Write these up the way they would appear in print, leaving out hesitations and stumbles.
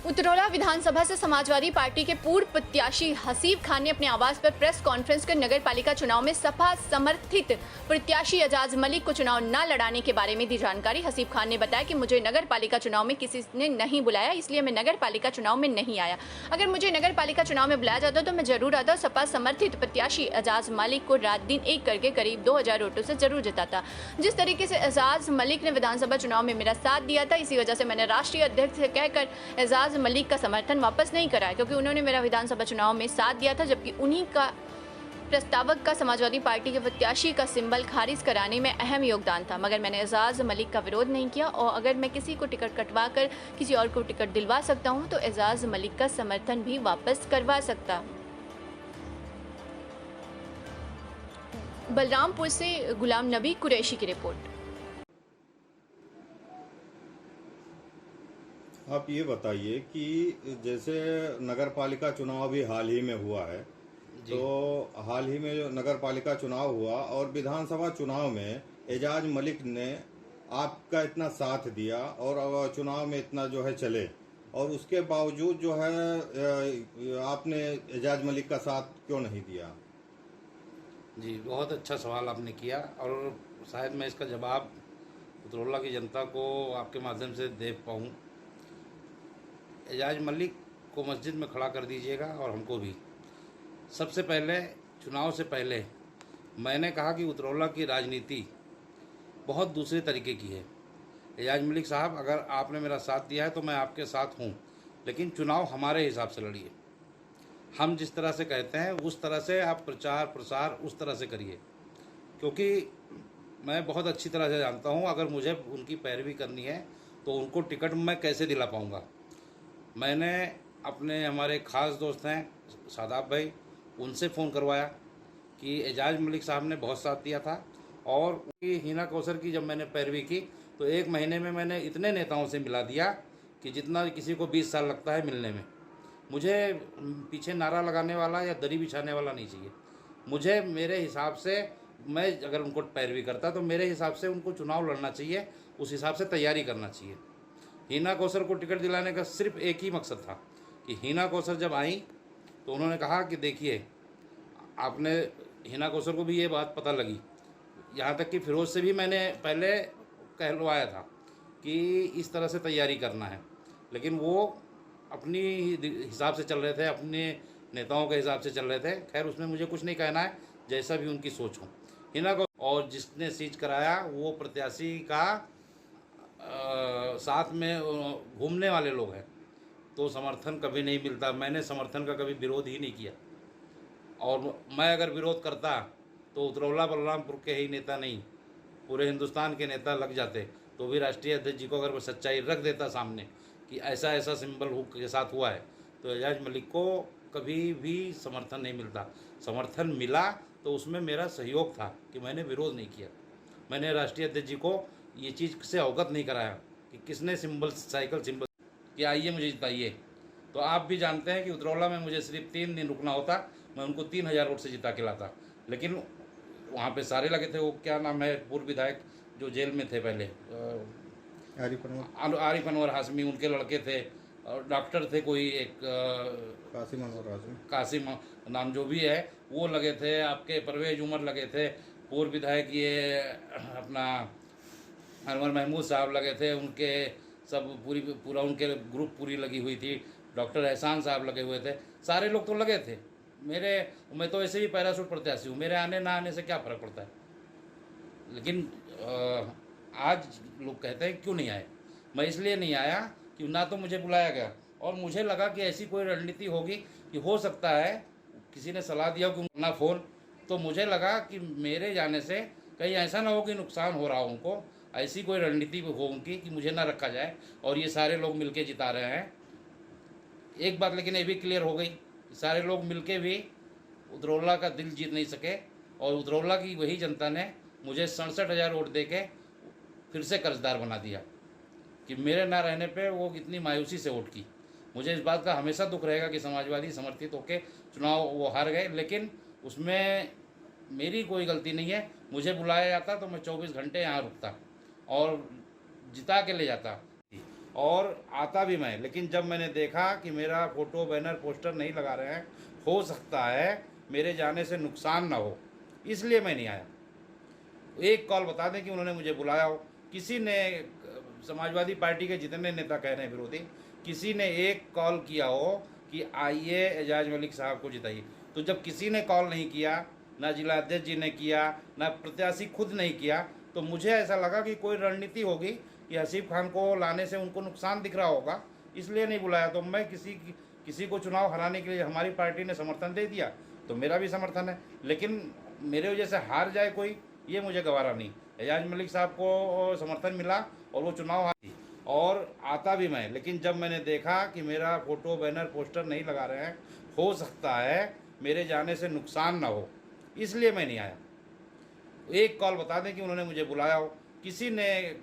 उतरौला विधानसभा से समाजवादी पार्टी के पूर्व प्रत्याशी हसीब खान ने अपने आवास पर प्रेस कॉन्फ्रेंस कर नगर पालिका चुनाव में सपा समर्थित प्रत्याशी एजाज मलिक को चुनाव न लड़ाने के बारे में दी जानकारी। हसीब खान ने बताया कि मुझे नगर पालिका चुनाव में किसी ने नहीं बुलाया, इसलिए मैं नगर पालिका चुनाव में नहीं आया। अगर मुझे नगर पालिका चुनाव में बुलाया जाता तो मैं जरूर आता। सपा समर्थित प्रत्याशी एजाज मलिक को रात दिन एक करके करीब 2000 वोटों से जरूर जिताता। जिस तरीके से एजाज मलिक ने विधानसभा चुनाव में मेरा साथ दिया था, इसी वजह से मैंने राष्ट्रीय अध्यक्ष से कहकर एजाज मलिक का समर्थन वापस नहीं कराया, क्योंकि उन्होंने मेरा विधानसभा चुनाव में साथ दिया था, जबकि उन्हीं का प्रस्तावक का समाजवादी पार्टी के प्रत्याशी का सिंबल खारिज कराने में अहम योगदान था। मगर मैंने एजाज मलिक का विरोध नहीं किया, और अगर मैं किसी को टिकट कटवा कर किसी और को टिकट दिलवा सकता हूं तो एजाज मलिक का समर्थन भी वापस करवा सकता। बलरामपुर से गुलाम नबी कुरैशी की रिपोर्ट। आप ये बताइए कि जैसे नगर पालिका चुनाव भी हाल ही में हुआ है, तो हाल ही में जो नगर पालिका चुनाव हुआ और विधानसभा चुनाव में एजाज मलिक ने आपका इतना साथ दिया और चुनाव में इतना जो है चले, और उसके बावजूद जो है आपने एजाज मलिक का साथ क्यों नहीं दिया? जी, बहुत अच्छा सवाल आपने किया, और शायद मैं इसका जवाब उतरौला की जनता को आपके माध्यम से दे पाऊँ। एजाज मलिक को मस्जिद में खड़ा कर दीजिएगा, और हमको भी। सबसे पहले चुनाव से पहले मैंने कहा कि उतरौला की राजनीति बहुत दूसरे तरीके की है। एजाज मलिक साहब, अगर आपने मेरा साथ दिया है तो मैं आपके साथ हूँ, लेकिन चुनाव हमारे हिसाब से लड़िए। हम जिस तरह से कहते हैं उस तरह से आप प्रचार प्रसार उस तरह से करिए, क्योंकि मैं बहुत अच्छी तरह से जानता हूँ अगर मुझे उनकी पैरवी करनी है तो उनको टिकट मैं कैसे दिला पाऊँगा। मैंने अपने हमारे ख़ास दोस्त हैं शादाब भाई, उनसे फ़ोन करवाया कि एजाज मलिक साहब ने बहुत साथ दिया था, और उनकी हिना कौसर की जब मैंने पैरवी की तो 1 महीने में मैंने इतने नेताओं से मिला दिया कि जितना किसी को 20 साल लगता है मिलने में। मुझे पीछे नारा लगाने वाला या दरी बिछाने वाला नहीं चाहिए। मुझे मेरे हिसाब से, मैं अगर उनको पैरवी करता तो मेरे हिसाब से उनको चुनाव लड़ना चाहिए, उस हिसाब से तैयारी करना चाहिए। हिना कौसर को टिकट दिलाने का सिर्फ एक ही मकसद था कि हिना कौसर जब आई तो उन्होंने कहा कि देखिए, आपने, हिना कौसर को भी ये बात पता लगी, यहाँ तक कि फिरोज से भी मैंने पहले कहलवाया था कि इस तरह से तैयारी करना है, लेकिन वो अपनी हिसाब से चल रहे थे, अपने नेताओं के हिसाब से चल रहे थे। खैर, उसमें मुझे कुछ नहीं कहना है, जैसा भी उनकी सोच हो। हिना को और जिसने सीज कराया वो प्रत्याशी का साथ में घूमने वाले लोग हैं, तो समर्थन कभी नहीं मिलता। मैंने समर्थन का कभी विरोध ही नहीं किया, और मैं अगर विरोध करता तो उतरौला बलरामपुर के ही नेता नहीं, पूरे हिंदुस्तान के नेता लग जाते। तो भी राष्ट्रीय अध्यक्ष जी को अगर मैं सच्चाई रख देता सामने कि ऐसा ऐसा सिंबल के साथ हुआ है, तो एजाज मलिक को कभी भी समर्थन नहीं मिलता। समर्थन मिला तो उसमें मेरा सहयोग था कि मैंने विरोध नहीं किया। मैंने राष्ट्रीय अध्यक्ष जी को ये चीज़ से अवगत नहीं कराया कि किसने सिंबल, साइकिल सिंबल कि आइए मुझे जिताइए। तो आप भी जानते हैं कि उतरौला में मुझे सिर्फ 3 दिन रुकना होता, मैं उनको 3000 वोट से जिता के लाता। लेकिन वहाँ पे सारे लगे थे, वो क्या नाम है, पूर्व विधायक जो जेल में थे पहले, आरिफ अनवर हाशमी, उनके लड़के थे, और डॉक्टर थे कोई एक कासिम नाम जो भी है, वो लगे थे। आपके परवेज उमर लगे थे, पूर्व विधायक ये अपना अनवर महमूद साहब लगे थे, उनके सब पूरा उनके ग्रुप पूरी लगी हुई थी। डॉक्टर एहसान साहब लगे हुए थे, सारे लोग तो लगे थे। मैं तो ऐसे भी पैराशूट प्रत्याशी हूँ, मेरे आने ना आने से क्या फ़र्क पड़ता है। लेकिन आज लोग कहते हैं क्यों नहीं आए। मैं इसलिए नहीं आया कि ना तो मुझे बुलाया गया, और मुझे लगा कि ऐसी कोई रणनीति होगी कि हो सकता है किसी ने सलाह दिया कि ना फ़ोन, तो मुझे लगा कि मेरे जाने से कहीं ऐसा ना हो कि नुकसान हो रहा हो उनको, ऐसी कोई रणनीति हो उनकी कि मुझे ना रखा जाए, और ये सारे लोग मिलके जिता रहे हैं। एक बात लेकिन ये भी क्लियर हो गई कि सारे लोग मिलके भी उतरौला का दिल जीत नहीं सके, और उतरौला की वही जनता ने मुझे 67,000 वोट दे के फिर से कर्जदार बना दिया कि मेरे ना रहने पे वो इतनी मायूसी से वोट की। मुझे इस बात का हमेशा दुख रहेगा कि समाजवादी समर्थित होकर चुनाव वो हार गए, लेकिन उसमें मेरी कोई गलती नहीं है। मुझे बुलाया जाता तो मैं 24 घंटे यहाँ रुकता और जिता के ले जाता। और आता भी मैं, लेकिन जब मैंने देखा कि मेरा फोटो बैनर पोस्टर नहीं लगा रहे हैं, हो सकता है मेरे जाने से नुकसान ना हो, इसलिए मैं नहीं आया। एक कॉल बता दें कि उन्होंने मुझे बुलाया हो, किसी ने समाजवादी पार्टी के जितने नेता कह रहे हैं विरोधी, किसी ने एक कॉल किया हो कि आइए एजाज मलिक साहब को जिताइए। तो जब किसी ने कॉल नहीं किया, ना जिला अध्यक्ष जी ने किया, ना प्रत्याशी खुद नहीं किया, तो मुझे ऐसा लगा कि कोई रणनीति होगी कि हसीब खान को लाने से उनको नुकसान दिख रहा होगा, इसलिए नहीं बुलाया। तो मैं किसी को चुनाव हराने के लिए हमारी पार्टी ने समर्थन दे दिया तो मेरा भी समर्थन है, लेकिन मेरे वजह से हार जाए कोई, ये मुझे गवारा नहीं। एजाज मलिक साहब को समर्थन मिला और वो चुनाव हारी और आता भी मैं, लेकिन जब मैंने देखा कि मेरा फोटो बैनर पोस्टर नहीं लगा रहे हैं, हो सकता है मेरे जाने से नुकसान ना हो, इसलिए मैं नहीं आया। एक कॉल बता दें कि उन्होंने मुझे बुलाया हो, किसी ने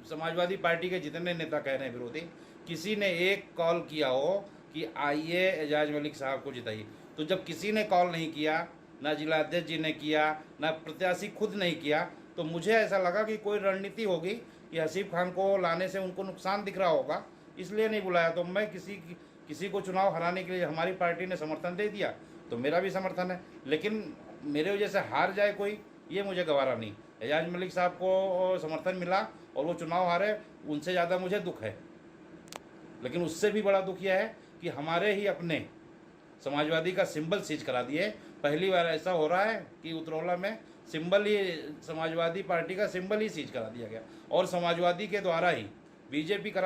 समाजवादी पार्टी के जितने नेता कह रहे हैं विरोधी, किसी ने एक कॉल किया हो कि आइए एजाज मलिक साहब को जिताइए। तो जब किसी ने कॉल नहीं किया, ना जिला अध्यक्ष जी ने किया, ना प्रत्याशी खुद नहीं किया, तो मुझे ऐसा लगा कि कोई रणनीति होगी कि हसीब खान को लाने से उनको नुकसान दिख रहा होगा, इसलिए नहीं बुलाया। तो मैं किसी को चुनाव हराने के लिए हमारी पार्टी ने समर्थन दे दिया तो मेरा भी समर्थन है, लेकिन मेरे वजह से हार जाए कोई, ये मुझे गवारा नहीं। एजाज मलिक साहब को समर्थन मिला और वो चुनाव हारे, उनसे ज़्यादा मुझे दुख है। लेकिन उससे भी बड़ा दुख यह है कि हमारे ही अपने समाजवादी का सिंबल सीज करा दिए। पहली बार ऐसा हो रहा है कि उतरौला में सिंबल ही, समाजवादी पार्टी का सिंबल ही सीज करा दिया गया और समाजवादी के द्वारा ही बीजेपी करा